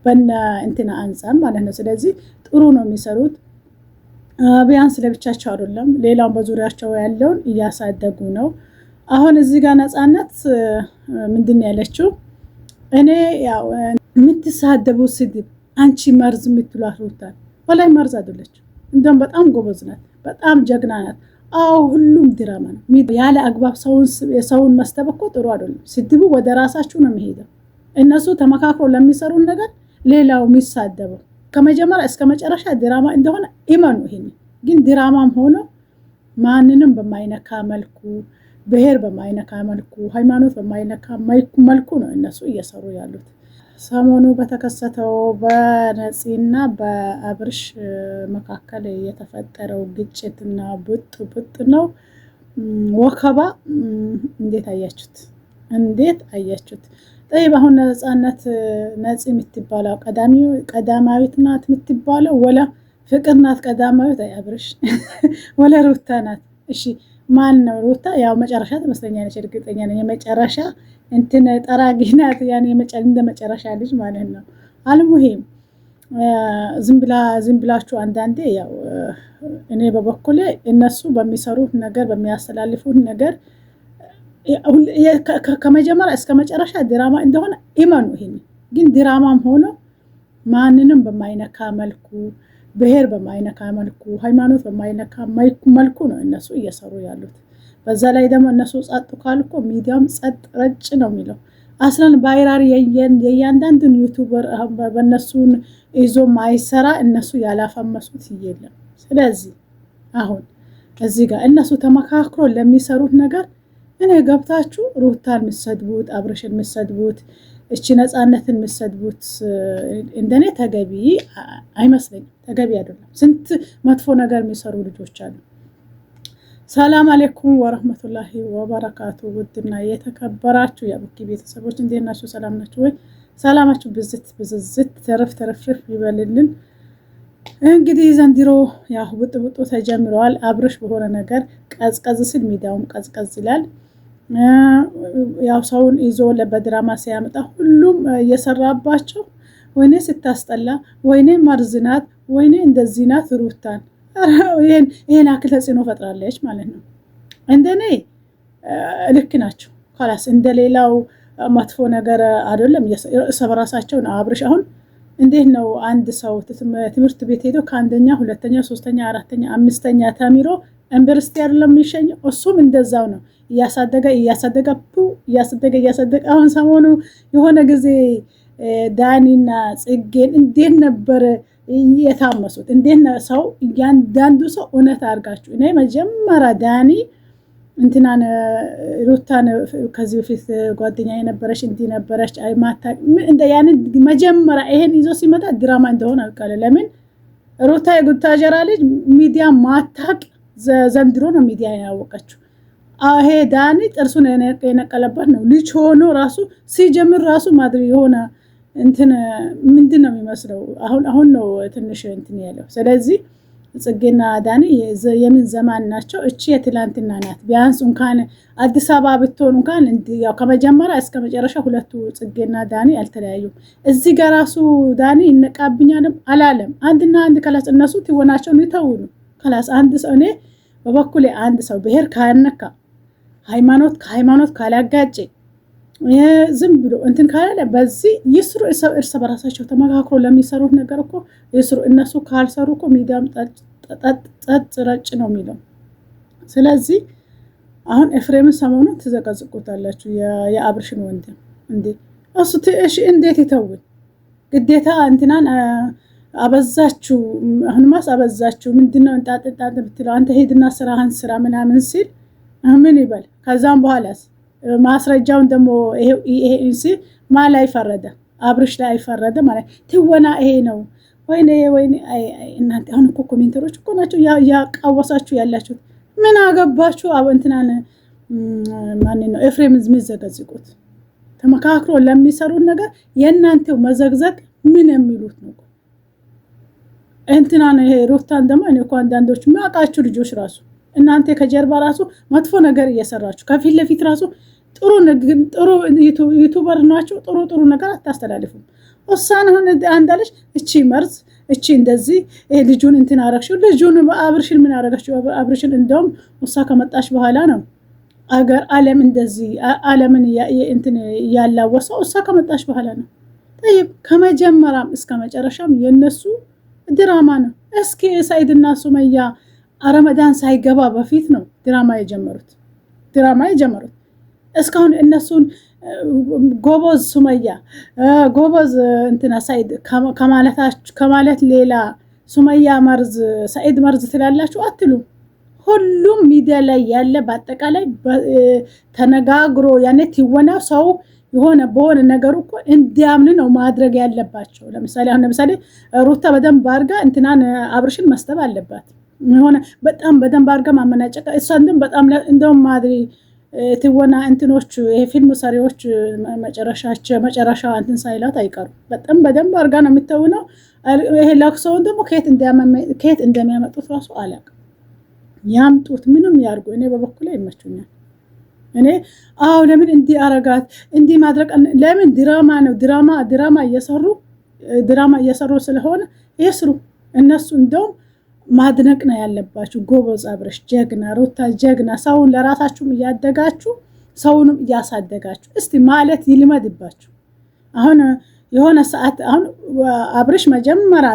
በእነ እንትና አንፃር ማለት ነው። ስለዚህ ጥሩ ነው የሚሰሩት። ቢያንስ ለብቻቸው አይደለም ሌላውን በዙሪያቸው ያለውን እያሳደጉ ነው። አሁን እዚህ ጋር ነፃነት ምንድነው ያለችው? እኔ ያው የምትሳደቡ ስድብ አንቺ መርዝ የምትሏት ሩታን ወላይ መርዝ አይደለች። እንደውም በጣም ጎበዝ ናት፣ በጣም ጀግና ናት። አዎ ሁሉም ድራማ ነው። ያለ አግባብ ሰውን መስደብ እኮ ጥሩ አይደለም። ስድቡ ወደ ራሳችሁ ነው የሚሄደው። እነሱ ተመካክሮ ለሚሰሩን ነገር ሌላው የሚሳደበው ከመጀመሪያ እስከ መጨረሻ ድራማ እንደሆነ ኢማኑ። ይሄን ግን ድራማም ሆኖ ማንንም በማይነካ መልኩ፣ ብሔር በማይነካ መልኩ፣ ሃይማኖት በማይነካ መልኩ ነው እነሱ እየሰሩ ያሉት። ሰሞኑ በተከሰተው በነፂና በአብርሽ መካከል የተፈጠረው ግጭትና ቡጥ ነው ወከባ እንዴት አያችሁት? እንዴት አያችሁት? طيب አሁን ነፂ የምትባለው ቀዳማዊት ናት የምትባለው ወላ ፍቅር ናት ቀዳማዊት? አብርሽ ወላ ሩታ ናት? እሺ ማን ነው ሩታ? ያው መጨረሻ ትመስለኛለች፣ እርግጠኛ ነኝ የመጨረሻ እንትን ጠራጊ ናት። ያኔ እንደ መጨረሻ ልጅ ማለት ነው። አልሙሂም ዝም ብላችሁ አንዳንዴ ያው እኔ በበኩሌ እነሱ በሚሰሩት ነገር በሚያስተላልፉት ነገር ከመጀመሪያ እስከ መጨረሻ ድራማ እንደሆነ ኢማኑ። ይሄን ግን ድራማም ሆኖ ማንንም በማይነካ መልኩ፣ ብሔር በማይነካ መልኩ፣ ሃይማኖት በማይነካ መልኩ ነው እነሱ እየሰሩ ያሉት። በዛ ላይ ደግሞ እነሱ ጸጥ ካልኩ ሚዲያም ጸጥ ረጭ ነው የሚለው። አስለን ባይራሪ የእያንዳንዱን ዩቲዩበር በእነሱን ይዞ ማይሰራ እነሱ ያላፈመሱት የለም። ስለዚህ አሁን እዚህ ጋር እነሱ ተመካክሮ ለሚሰሩት ነገር እኔ ገብታችሁ ሩታን የምትሰድቡት፣ አብርሽን የምትሰድቡት፣ እቺ ነፃነትን የምትሰድቡት እንደኔ ተገቢ አይመስለኝም። ተገቢ አይደለም። ስንት መጥፎ ነገር የሚሰሩ ልጆች አሉ። ሰላም አለይኩም ወራህመቱላሂ ወበረካቱ። ውድና የተከበራችሁ የቡኪ ቤተሰቦች እንዴት ናችሁ? ሰላም ናችሁ ወይ? ሰላማችሁ ብዝት ተረፍረፍ ይበልልን። እንግዲህ ዘንድሮ ያው ብጥብጡ ተጀምሯል። አብርሽ በሆነ ነገር ቀዝቀዝ ሲል ሚዲያውም ቀዝቀዝ ይላል። ያው ሰውን ይዞ ለበድራማ ሲያመጣ ሁሉም እየሰራባቸው ወይኔ ስታስጠላ፣ ወይኔ መርዝናት፣ ወይኔ እንደዚህ ናት ሩታን ይሄን አክል ተጽዕኖ ፈጥራለች ማለት ነው። እንደኔ ልክ ናቸው። خلاص እንደሌላው መጥፎ ነገር አይደለም። ሰበራሳቸውን አብርሽ አሁን እንዴት ነው አንድ ሰው ትምህርት ቤት ሄዶ ከአንደኛ ሁለተኛ ሶስተኛ አራተኛ አምስተኛ ተምሮ ዩኒቨርሲቲ አይደለም የሚሸኘው? እሱም እንደዛው ነው እያሳደገ አሁን ሰሞኑ የሆነ ጊዜ ዳኒና ጽጌን እንዴት ነበር የታመሱት? እንዴት ነው ሰው እያንዳንዱ ሰው እውነት አድርጋችሁ። እኔ መጀመሪያ ዳኒ እንትናን ሩታን ከዚህ በፊት ጓደኛ የነበረች እንዲህ ነበረች አይማታ እንደ ያንን መጀመሪያ ይሄን ይዞ ሲመጣ ድራማ እንደሆነ አውቃለሁ። ለምን ሩታ የጉታጀራ ልጅ ሚዲያ ማታቅ ዘንድሮ ነው ሚዲያ ያወቀችው። ይሄ ዳኒ ጥርሱን የነቀለበት ነው። ልጅ ሆኖ ራሱ ሲጀምር ራሱ ማድረግ የሆነ እንትን ምንድነው የሚመስለው? አሁን ነው ትንሽ እንትን ያለው። ስለዚህ ጽጌና ዳኒ የምን ዘመን ናቸው? እቺ የትላንትና ናት። ቢያንስ እንኳን አዲስ አበባ ብትሆን እንኳን ያው ከመጀመሪያ እስከ መጨረሻ ሁለቱ ጽጌና ዳኒ አልተለያዩም። እዚህ ጋር ራሱ ዳኒ ይነቃብኛልም አላለም። አንድና አንድ ከላስ እነሱ ትወናቸውን ይተውኑ ከላስ አንድ ሰው እኔ በበኩሌ አንድ ሰው ብሔር ካነካ ሃይማኖት ካላጋጨ ዝም ብሎ እንትን ካላለ በዚህ ይስሩ። እርስ በራሳቸው ተመካክሮ ለሚሰሩት ነገር እኮ ይስሩ። እነሱ ካልሰሩ እኮ ሚዲያም ጠጥ ረጭ ነው የሚለው። ስለዚህ አሁን ኤፍሬምን ሰሞኑን ትዘቀዝቁታላችሁ የአብርሽን ወንድም እንዴ እሱ እሺ እንዴት ይተውን? ግዴታ እንትናን አበዛችሁ። አሁንማስ አበዛችሁ። ምንድነው እንጣጥ ብትለው አንተ ሄድና ስራህን ስራ ምናምን ሲል ምን ይበል? ከዛም በኋላስ ማስረጃውን ደግሞ ይሄ ሲል ማላይ ፈረደ? አብርሽ ላይ ፈረደ ማለት ትወና ይሄ ነው። ወይኔ እናንተ አሁን እኮ ኮሜንተሮች እኮ ናቸው ያቃወሳችሁ ያላችሁት። ምን አገባችሁ? እንትናን ማን ነው ኤፍሬም ዝምዘገዝቁት? ተመካክሮ ለሚሰሩት ነገር የእናንተው መዘግዘግ ምን የሚሉት ነው? እንትና ነው ይሄ ሩታን ደግሞ እኔ እኮ አንዳንዶች ማቃችሁ ልጆች ራሱ እናንተ ከጀርባ ራሱ መጥፎ ነገር እየሰራችሁ ከፊት ለፊት ራሱ ጥሩ ዩቲዩበር ናችሁ። ጥሩ ነገር አታስተላልፉ። እሷን አሁን አንዳለች እቺ መርዝ እቺ እንደዚህ ልጁን እንትን አረግሽው ልጁን አብርሽን ምን አረጋችሁ አብርሽን እንደውም እሷ ከመጣች በኋላ ነው አገር ዓለም እንደዚህ ዓለምን እንትን ያላወሰው እሷ ከመጣች በኋላ ነው። طيب ከመጀመሪያም እስከ መጨረሻም የነሱ ድራማ ነው። እስኪ ሰይድና ሱመያ ረመዳን ሳይገባ በፊት ነው ድራማ የጀመሩት እስካሁን እነሱን ጎበዝ ሱመያ ጎበዝ እንትና ሰይድ ከማለት ሌላ ሱመያ መርዝ ሰይድ መርዝ ትላላችሁ አትሉ። ሁሉም ሚዲያ ላይ ያለ በአጠቃላይ ተነጋግሮ ያኔ ትወና ሰው የሆነ በሆነ ነገር እኮ እንዲያምን ነው ማድረግ ያለባቸው። ለምሳሌ ሩታ በደንብ አድርጋ እንትናን አብርሽን መስጠብ አለባት። የሆነ በጣም በደንብ አድርጋ ማመናጨቅ እሷን በጣም እንደውም ማድሪ ትወና እንትኖች የፊልም ሰሪዎች መጨረሻ እንትን ሳይላት አይቀሩም። በጣም በደንብ አድርጋ ነው የምትተውነው። ይሄ ለቅሶውን ደግሞ ከየት እንደሚያመጡት ራሱ አላውቅም። ያምጡት ምንም ያርጉ፣ እኔ በበኩሌ ይመቹኛል። እኔ ለምን እንዲህ አረጋት እንዲህ ማድረግ ለምን ድራማ ነው ድራማ እየሰሩ ስለሆነ ይስሩ። እነሱ እንደውም ማድነቅ ነው ያለባችሁ። ጎበዝ አብርሽ ጀግና፣ ሩታ ጀግና። ሰውን ለራሳችሁም እያደጋችሁ ሰውንም እያሳደጋችሁ እስቲ ማለት ይልመድባችሁ። አሁን የሆነ ሰዓት አሁን አብርሽ መጀመሪያ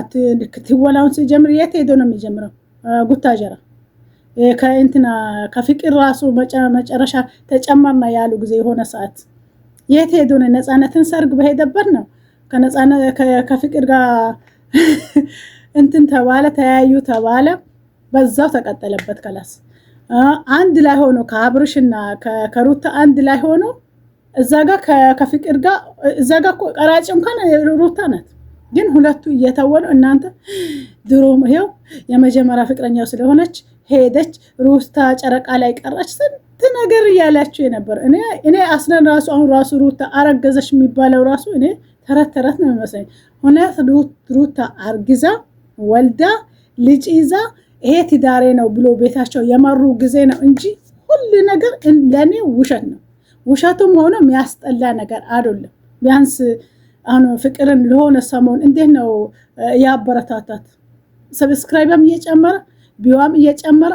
ትወናውን ሲጀምር የት ሄዶ ነው የሚጀምረው? ጉታጀራ ከእንትና ከፍቅር ራሱ መጨረሻ ተጨመርና ያሉ ጊዜ የሆነ ሰዓት የት ሄዶ ነው? ነፃነትን ሰርግ በሄደበት ነው ከፍቅር ጋር እንትን ተባለ፣ ተያዩ ተባለ፣ በዛው ተቀጠለበት። ከላስ አንድ ላይ ሆኖ ከአብርሽና ከሩታ አንድ ላይ ሆኖ እዛ ጋር ከፍቅር ጋር እዛ ጋር ቀራጭ እንኳን ሩታ ናት። ግን ሁለቱ እየተወኑ እናንተ ድሮም ይሄው የመጀመሪያ ፍቅረኛው ስለሆነች ሄደች፣ ሩታ ጨረቃ ላይ ቀረች፣ ስንት ነገር እያላችሁ የነበር እኔ አስለን ራሱ አሁን ራሱ ሩታ አረገዘች የሚባለው ራሱ እኔ ተረት ነው የሚመስለኝ። እውነት ሩታ አርግዛ ወልዳ ልጅ ይዛ ይሄ ትዳሬ ነው ብሎ ቤታቸው የመሩ ጊዜ ነው እንጂ ሁሉ ነገር ለኔ ውሸት ነው። ውሸቱም ሆኖ የሚያስጠላ ነገር አይደለም። ቢያንስ አሁን ፍቅርን ለሆነ ሰሞን እንዴት ነው ያበረታታት፣ ሰብስክራይብም እየጨመረ ቢዋም እየጨመረ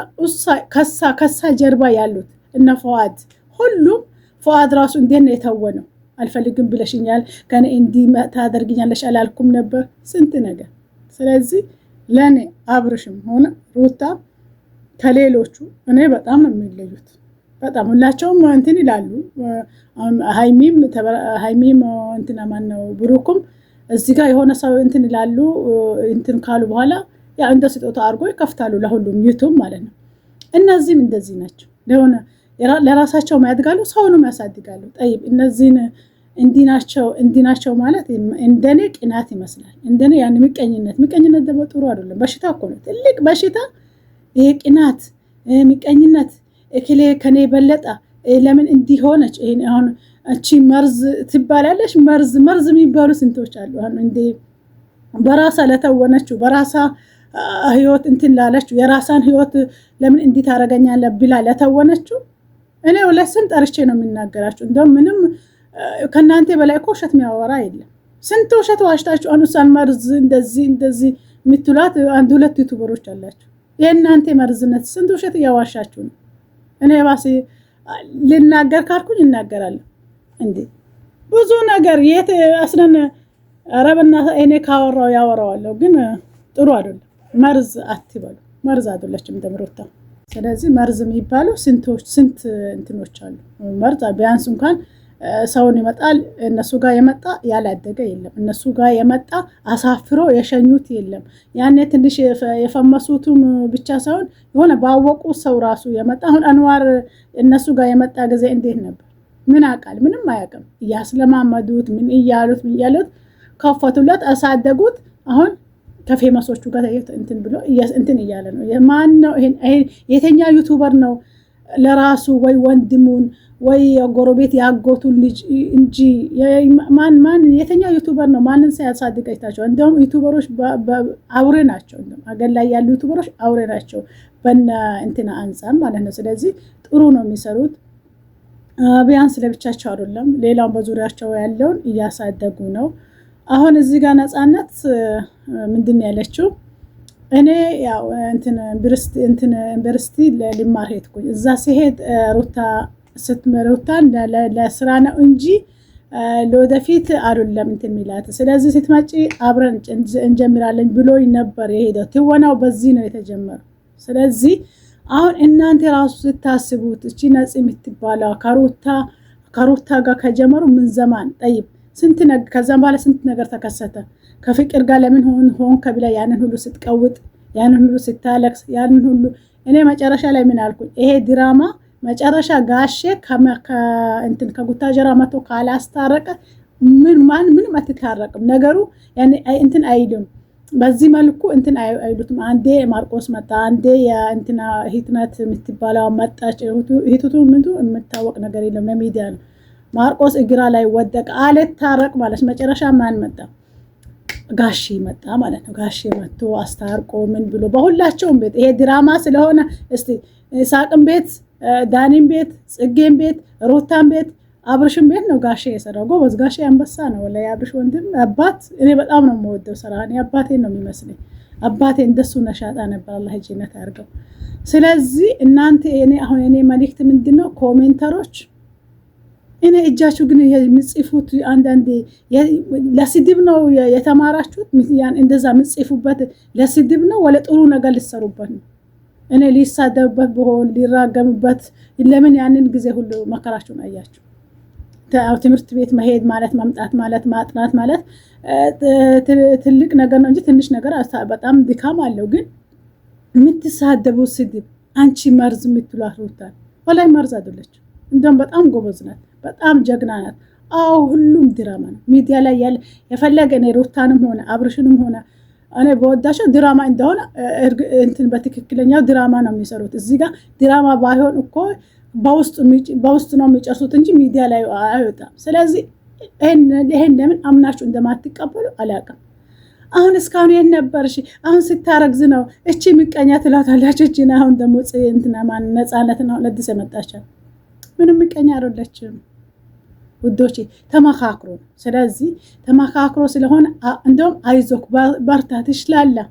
ከሳ ጀርባ ያሉት እነ ፈዋድ ሁሉም ፈዋድ ራሱ እንዴት ነው የተወነው? አልፈልግም ብለሽኛል ከኔ እንዲህ ታደርግኛለሽ አላልኩም ነበር ስንት ነገር። ስለዚህ ለኔ አብርሽም ሆነ ሩታ ከሌሎቹ እኔ በጣም ነው የሚለዩት። በጣም ሁላቸውም እንትን ይላሉ። ሃይሚም እንትና ማን ነው ብሩክም እዚህ ጋር የሆነ ሰው እንትን ይላሉ። እንትን ካሉ በኋላ ያ እንደ ስጦታ አድርጎ ይከፍታሉ ለሁሉም ዩቲዩብ ማለት ነው። እነዚህም እንደዚህ ናቸው። ለሆነ ለራሳቸው ያድጋሉ፣ ሰውንም ያሳድጋሉ። ጠይብ እነዚህን እንዲናቸው ማለት እንደኔ ቅናት ይመስላል። እንደኔ ያን ምቀኝነት ደግሞ ጥሩ አይደለም። በሽታ እኮ ነው፣ ትልቅ በሽታ ይሄ ቅናት፣ ምቀኝነት። እክሌ ከኔ በለጣ ለምን እንዲሆነች ይሄን አሁን እቺ መርዝ ትባላለች። መርዝ የሚባሉ ስንቶች አሉ። አሁን እንዴ በራሳ ለተወነችው በራሳ ህይወት እንትን ላለችው የራሳን ህይወት ለምን እንዲህ ታረጋኛለህ ብላ ለተወነችው እኔ ለስም ጠርቼ ነው የሚናገራችሁ። እንደውም ምንም ከናንተ በላይ እኮ ውሸት የሚያወራ የለም። ስንት ውሸት ዋሽታችሁ አንሳን መርዝ እንደዚህ የምትሏት አንድ ሁለት ዩቲዩበሮች አላችሁ። የእናንተ መርዝነት ስንት ውሸት እያዋሻችሁ ነው። እኔ ባሴ ልናገር ካልኩኝ እናገራለሁ። እንዴ ብዙ ነገር የት አስነን ረብና እኔ ካወራው ያወራዋለሁ። ግን ጥሩ አይደለም። መርዝ አትበሉ። መርዝ አይደለችም ደምሮታ። ስለዚህ መርዝ የሚባለው ስንት እንትኖች አሉ። መርዝ ቢያንስ እንኳን ሰውን ይመጣል። እነሱ ጋር የመጣ ያላደገ የለም። እነሱ ጋር የመጣ አሳፍሮ የሸኙት የለም። ያኔ ትንሽ የፈመሱትም ብቻ ሳይሆን የሆነ ባወቁ ሰው ራሱ የመጣ አሁን አንዋር እነሱ ጋር የመጣ ጊዜ እንዴት ነበር? ምን አቃል? ምንም አያውቅም። እያስለማመዱት ምን እያሉት ከፈቱለት፣ አሳደጉት። አሁን ከፌመሶቹ ጋር እንትን ብሎ እንትን እያለ ነው። ማን ነው ይሄ? የተኛ ዩቲዩበር ነው ለራሱ ወይ ወንድሙን ወይ ጎረቤት ያጎቱን ልጅ እንጂ ማን የተኛ ዩቲዩበር ነው? ማንን ሳያሳድግ አይታቸው? እንደውም ዩቲዩበሮች አውሬ ናቸው። እንደውም አገር ላይ ያሉ ዩቲዩበሮች አውሬ ናቸው በእነ እንትና አንፃር ማለት ነው። ስለዚህ ጥሩ ነው የሚሰሩት። ቢያንስ ለብቻቸው አይደለም፣ ሌላውን በዙሪያቸው ያለውን እያሳደጉ ነው። አሁን እዚህ ጋር ነፃነት ምንድን ነው ያለችው? እኔ ያው እንትን ዩኒቨርሲቲ ልማር ሄድኩኝ። እዛ ሲሄድ ሩታ ለስራ ነው እንጂ ለወደፊት አይደለም እንትን ሚላት። ስለዚህ ስትመጪ አብረን እንጀምራለን ብሎ ነበር የሄደው። ትወናው በዚህ ነው የተጀመረው። ስለዚህ አሁን እናንተ ራሱ ስታስቡት እቺ ነፂ የምትባለው ከሩታ ጋር ከጀመሩ ምን ዘማን ጠይብ ስንት ነገር ከዛም በኋላ ስንት ነገር ተከሰተ። ከፍቅር ጋር ለምን ሆን ከብላ ያንን ሁሉ ስትቀውጥ፣ ያንን ሁሉ ስታለቅስ፣ ያንን ሁሉ እኔ መጨረሻ ላይ ምን አልኩኝ? ይሄ ድራማ መጨረሻ ጋሼ እንትን ከጉታጀራ መቶ ካላስታረቀ ምንም አትታረቅም ነገሩ። ያኔ እንትን አይልም። በዚህ መልኩ እንትን አይሉትም። አንዴ ማርቆስ መጣ፣ አንዴ የእንትና ሂትነት የምትባለው መጣች። ሂቱቱ ምንቱ የምታወቅ ነገር የለም፣ ለሚዲያ ነው። ማርቆስ እግራ ላይ ወደቀ፣ አልታረቅ ማለት መጨረሻ ማን መጣ? ጋሺ መጣ ማለት ነው። ጋሺ መጥቶ አስታርቆ ምን ብሎ በሁላቸውም ቤት ይሄ ድራማ ስለሆነ እስቲ ሳቅም ቤት፣ ዳኒም ቤት፣ ጽጌም ቤት፣ ሩታም ቤት፣ አብርሽም ቤት ነው ጋሼ የሰራው። ጎበዝ ጋሼ አንበሳ ነው ወላሂ። አብርሽ ወንድም አባት እኔ በጣም ነው የምወደው ስራ። እኔ አባቴን ነው የሚመስለኝ። አባቴ እንደሱ ነሻጣ ነበር። አላህ ጀነት ያርገው። ስለዚህ እናንተ አሁን እኔ መልእክት ምንድነው ኮሜንተሮች እኔ እጃችሁ ግን የምጽፉት አንዳንዴ ለስድብ ነው የተማራችሁት? ያን እንደዛ ምጽፉበት ለስድብ ነው ወለ ጥሩ ነገር ልሰሩበት ነው? እኔ ሊሳደብበት በሆን ሊራገምበት ለምን ያንን ጊዜ ሁሉ መከራችሁን አያችሁ? ትምህርት ቤት መሄድ ማለት መምጣት ማለት ማጥናት ማለት ትልቅ ነገር ነው እንጂ ትንሽ ነገር በጣም ድካም አለው። ግን የምትሳደቡ ስድብ አንቺ መርዝ የምትሏት ሩታን ወላይ መርዝ አይደለች። እንደውም በጣም ጎበዝ ናት፣ በጣም ጀግና ናት። አዎ ሁሉም ድራማ ነው ሚዲያ ላይ ያለ የፈለገ እኔ ሩታንም ሆነ አብርሽንም ሆነ እኔ በወዳቸው ድራማ እንደሆነ እንትን በትክክለኛው ድራማ ነው የሚሰሩት። እዚህ ጋር ድራማ ባይሆን እኮ በውስጥ ነው የሚጨርሱት እንጂ ሚዲያ ላይ አይወጣም። ስለዚህ ይሄን ለምን አምናችሁ እንደማትቀበሉ አላውቅም። አሁን እስካሁን የት ነበርሽ? አሁን ስታረግዝ ነው እቺ ምቀኛ ትላታላችሁ። እቺ አሁን ደግሞ እንትና ማን ነፃነት ነው ለድስ የመጣቻል። ምንም ምቀኛ አይደለችም ውዶቼ፣ ተመካክሮ። ስለዚህ ተመካክሮ ስለሆነ እንደውም አይዞክ በርታ ትችላለህ።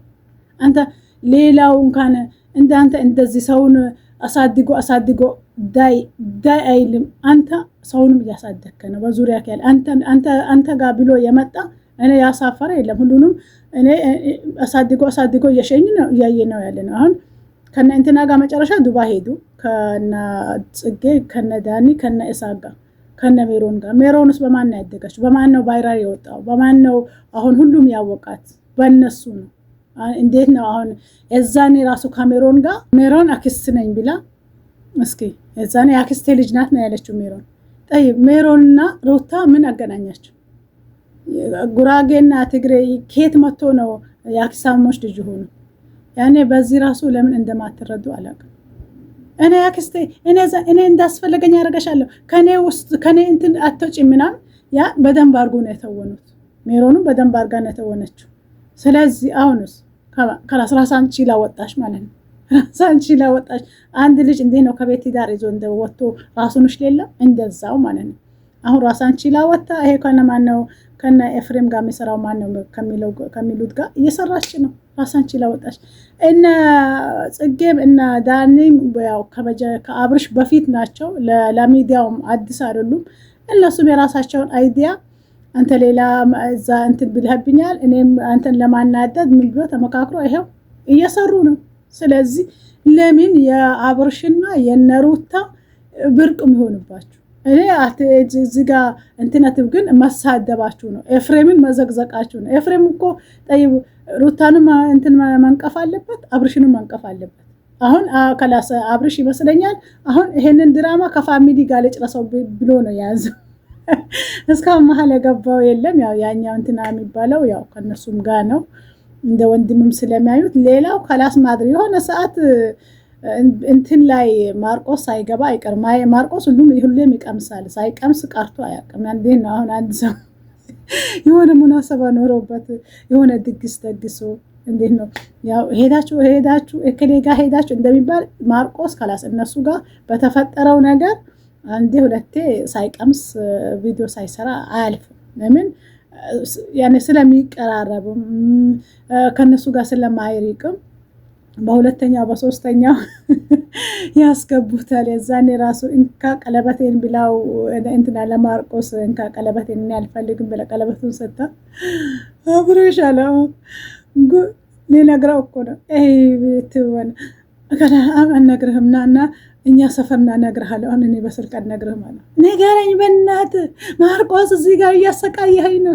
አንተ ሌላው እንኳን እንዳንተ እንደዚህ ሰውን አሳድጎ ዳይ አይልም። አንተ ሰውንም እያሳደግከ ነው። በዙሪያ ያለ አንተ ጋር ብሎ የመጣ እኔ ያሳፈረ የለም። ሁሉንም እኔ አሳድጎ እየሸኝ ነው እያየ ነው ያለ ነው። አሁን ከነ እንትና ጋር መጨረሻ ዱባይ ሄዱ። ከነ ጽጌ ከነ ዳኒ ከነ ኢሳቅ ጋር ከነ ሜሮን ጋር። ሜሮንስ በማን ነው ያደገችው? በማን ነው ቫይራል የወጣው? በማን ነው አሁን ሁሉም ያወቃት? በእነሱ ነው። እንዴት ነው አሁን የዛኔ ራሱ ከሜሮን ጋር ሜሮን አክስት ነኝ ብላ እስኪ የዛኔ አክስቴ ልጅ ናት ነው ያለችው ሜሮን። ጠይብ ሜሮንና ሩታ ምን አገናኛቸው? ጉራጌና ትግሬ ከየት መጥቶ ነው የአክስታሞች ልጅ ሆኑ? ያኔ በዚህ ራሱ ለምን እንደማትረዱ አላውቅም። እኔ አክስቴ እኔ እንዳስፈለገኝ ያደርገሻለሁ ከኔ እንትን አትወጪ ምናምን ያ በደንብ አድርጎ ነው የተወኑት። ሜሮንም በደንብ አድርጋ ነው የተወነችው። ስለዚህ አሁንስ ራሳን ችላ ወጣሽ ማለት ነው። ራሳን ችላ ወጣሽ። አንድ ልጅ እንዴት ነው ከቤት ዳር ይዞ እንደወጥቶ ራሱንሽ ሌላ እንደዛው ማለት ነው። አሁን ራሳን ችላ ወጣ። ይሄ ከነማን ነው? ከነ ኤፍሬም ጋር የሚሰራው ማን ነው ከሚሉት ጋር እየሰራች ነው። ራሳን ችላ ወጣች። እነ ጽጌም እና ዳኒም ያው ከአብርሽ በፊት ናቸው። ለሚዲያውም አዲስ አይደሉም። እነሱም የራሳቸውን አይዲያ አንተ ሌላ እዛ እንትን ብልህብኛል እኔም አንተን ለማናደድ ምን ብሎ ተመካክሮ ይሄው እየሰሩ ነው። ስለዚህ ለምን የአብርሽና የነሩታ ብርቅ የሚሆንባችሁ? እኔ እዚህ ጋር እንትነትብ ግን መሳደባችሁ ነው። ኤፍሬምን መዘግዘቃችሁ ነው። ኤፍሬም እኮ ጠይብ ሩታንም እንትን መንቀፍ አለበት፣ አብርሽንም መንቀፍ አለበት። አሁን ከላስ አብርሽ ይመስለኛል አሁን ይሄንን ድራማ ከፋሚሊ ጋር ልጭረሰው ብሎ ነው የያዘው። እስካሁን መሀል የገባው የለም። ያው ያኛው እንትና የሚባለው ያው ከነሱም ጋር ነው እንደ ወንድምም ስለሚያዩት። ሌላው ከላስ ማድር የሆነ ሰዓት እንትን ላይ ማርቆስ ሳይገባ አይቀርም። ማርቆስ ሁሌም ይቀምሳል፣ ሳይቀምስ ቀርቶ አያውቅም። እንዴት ነው አሁን አንድ ሰው የሆነ ሙናሰባ ኖሮበት የሆነ ድግስ ደግሶ እንዴት ነው ያው ሄዳችሁ እከሌ ጋር ሄዳችሁ እንደሚባል ማርቆስ ከላስ እነሱ ጋር በተፈጠረው ነገር አንዴ ሁለቴ ሳይቀምስ ቪዲዮ ሳይሰራ አያልፍም። ለምን ያኔ ስለሚቀራረብም ከነሱ ጋር ስለማይርቅም በሁለተኛው በሶስተኛው ያስገቡታል። የዛኔ ራሱ እንካ ቀለበቴን ብላው እንትና ለማርቆስ እንካ ቀለበቴን እኔ አልፈልግም ብላ ቀለበቱን ሰጣ። አብረሽ አለው ሊነግረው እኮ ነው። ትወን ከዳ አልነግርህም እና እኛ ሰፈርና እነግርሃለሁ። አሁን እኔ በስልክ አልነግርህም አለ። ንገረኝ በእናትህ ማርቆስ እዚህ ጋር እያሰቃየኸኝ ነው።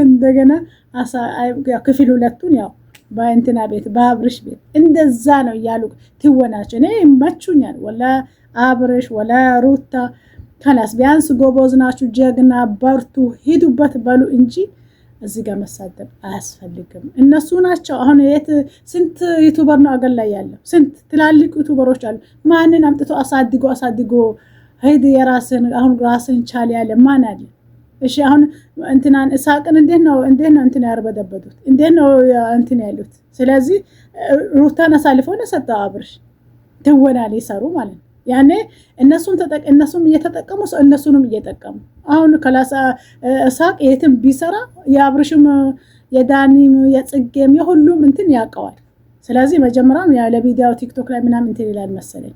እንደገና ክፍል ሁለቱን ያው በእንትና ቤት በአብርሽ ቤት እንደዛ ነው እያሉ ትወናቸው እኔ ይመቹኛል። ወላ አብርሽ ወላ ሩታ ከላስ ቢያንስ ጎበዝ ናችሁ፣ ጀግና በርቱ፣ ሂዱበት በሉ እንጂ እዚህ ጋር መሳደብ አያስፈልግም። እነሱ ናቸው አሁን ስንት ዩቱበር ነው አገር ላይ ያለው? ስንት ትላልቅ ዩቱበሮች አሉ። ማንን አምጥቶ አሳድጎ ሄድ የራስን አሁን ራስን ቻል ያለ ማን አለ? እሺ አሁን እንትናን እሳቅን እንዴት ነው እንትን ያርበደበዱት? እንዴት ነው እንትን ያሉት? ስለዚህ ሩታን አሳልፈው ነው ሰጠው አብርሽ ትወና ሊሰሩ ማለት ነው። ያኔ እነሱም እየተጠቀሙ እነሱንም እየጠቀሙ አሁን ከላሳ እሳቅ የትም ቢሰራ የአብርሽም የዳኒም የጽጌም የሁሉም እንትን ያውቀዋል። ስለዚህ መጀመሪያም ያለ ቪዲዮ ቲክቶክ ላይ ምናምን እንትን ይላል መሰለኝ።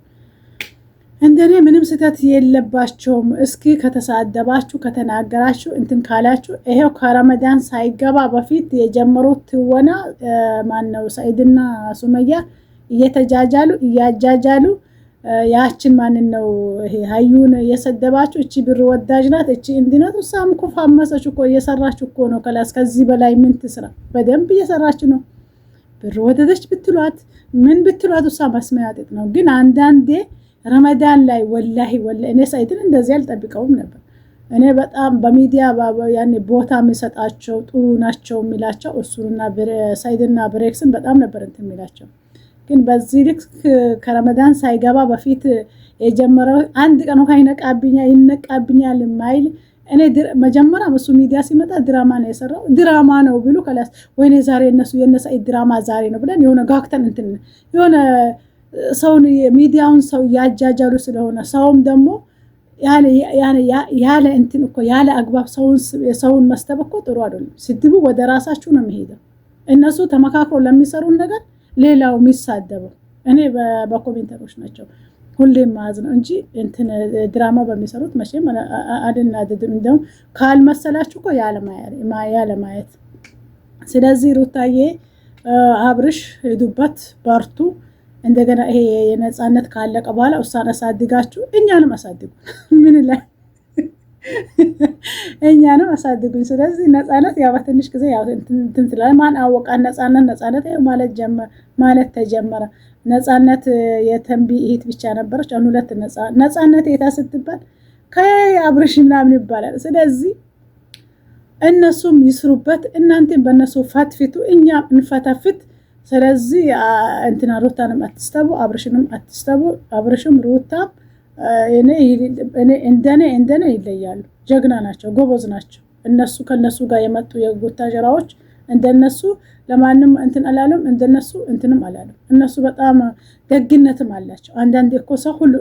እንደኔ ምንም ስህተት የለባቸውም። እስኪ ከተሳደባችሁ ከተናገራችሁ እንትን ካላችሁ ይሄው ከረመዳን ሳይገባ በፊት የጀመሩት ትወና ማነው ሰኢድና ሱመያ እየተጃጃሉ እያጃጃሉ ያችን ማንን ነው ይሄ ሀዩን የሰደባችሁ? እቺ ብር ወዳጅ ናት፣ እቺ እንዲናት ሳም ኩፋ ማሰች እኮ እየሰራች እኮ ነው። ከላስ ከዚህ በላይ ምን ትስራ? በደንብ እየሰራች ነው። ብር ወደደች ብትሏት ምን ብትሏት እሷ መስማያጥጥ ነው። ግን አንዳንዴ ረመዳን ላይ ወላሂ እኔ ሰኢድን እንደዚህ አልጠብቀውም ነበር። እኔ በጣም በሚዲያ ያኔ ቦታ የሚሰጣቸው ጥሩ ናቸው የሚላቸው እሱና ሰኢድና ብሬክስን በጣም ነበር እንትን የሚላቸው። ግን በዚህ ልክ ከረመዳን ሳይገባ በፊት የጀመረው አንድ ቀን እንኳን ይነቃብኛል ማይል እኔ መጀመሪያ እሱ ሚዲያ ሲመጣ ድራማ ነው የሰራው ድራማ ነው ብሎ ከላስ ወይኔ ዛሬ የነሰኢድ ድራማ ዛሬ ነው ብለን የሆነ ጋክተን እንትን የሆነ ሰውን ሚዲያውን ሰው ያጃጃሉ ስለሆነ ሰውም ደግሞ ያለ እንትን እኮ ያለ አግባብ ሰውን መስደብ እኮ ጥሩ አይደለም። ስድቡ ወደ ራሳችሁ ነው የሚሄደው። እነሱ ተመካክሮ ለሚሰሩን ነገር ሌላው የሚሳደበው እኔ በኮሜንተሮች ናቸው ሁሌም ማዝ ነው እንጂ እንትን ድራማ በሚሰሩት መቼም አድናድድም። እንደውም ካልመሰላችሁ እኮ ያለ ማየት። ስለዚህ ሩታዬ አብርሽ ሄዱበት በርቱ። እንደገና ይሄ የነጻነት ካለቀ በኋላ እሷን አሳድጋችሁ እኛንም አሳድጉ። ምን ላይ እኛንም አሳድጉኝ። ስለዚህ ነጻነት ያው በትንሽ ጊዜ ያው እንትን ትላለች። ማን አወቃት ነጻነት ማለት ተጀመረ። ነጻነት የተንቢ እህት ብቻ ነበረች። አሁን ሁለት ነጻነት የታ ስትባል ከአብርሽ ምናምን ይባላል። ስለዚህ እነሱም ይስሩበት፣ እናንተም በእነሱ ፈትፍቱ፣ እኛም እንፈተፍት። ስለዚህ እንትና ሩታንም አትስተቡ፣ አብርሽንም አትስተቡ። አብርሽም ሩታም እንደኔ ይለያሉ። ጀግና ናቸው፣ ጎበዝ ናቸው። እነሱ ከነሱ ጋር የመጡ የጎታጀራዎች እንደነሱ ለማንም እንትን አላለም፣ እንደነሱ እንትንም አላለም። እነሱ በጣም ደግነትም አላቸው። አንዳንዴ እኮ ሰው ሁሉ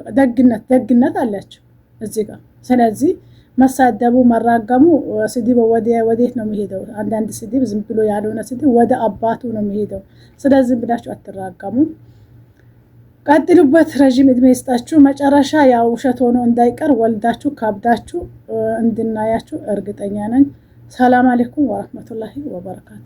ደግነት አላቸው እዚህ ጋር። ስለዚህ መሳደቡ መራገሙ ስድብ ወዴት ነው የሚሄደው? አንዳንድ ስድብ ዝም ብሎ ያልሆነ ስድብ ወደ አባቱ ነው የሚሄደው። ስለዚህ ብላችሁ አትራገሙ። ቀጥሉበት። ረጅም እድሜ ይስጣችሁ። መጨረሻ ያው ውሸት ሆኖ እንዳይቀር ወልዳችሁ ካብዳችሁ እንድናያችሁ እርግጠኛ ነኝ። ሰላም አለይኩም ወራህመቱላሂ ወበረካቱ።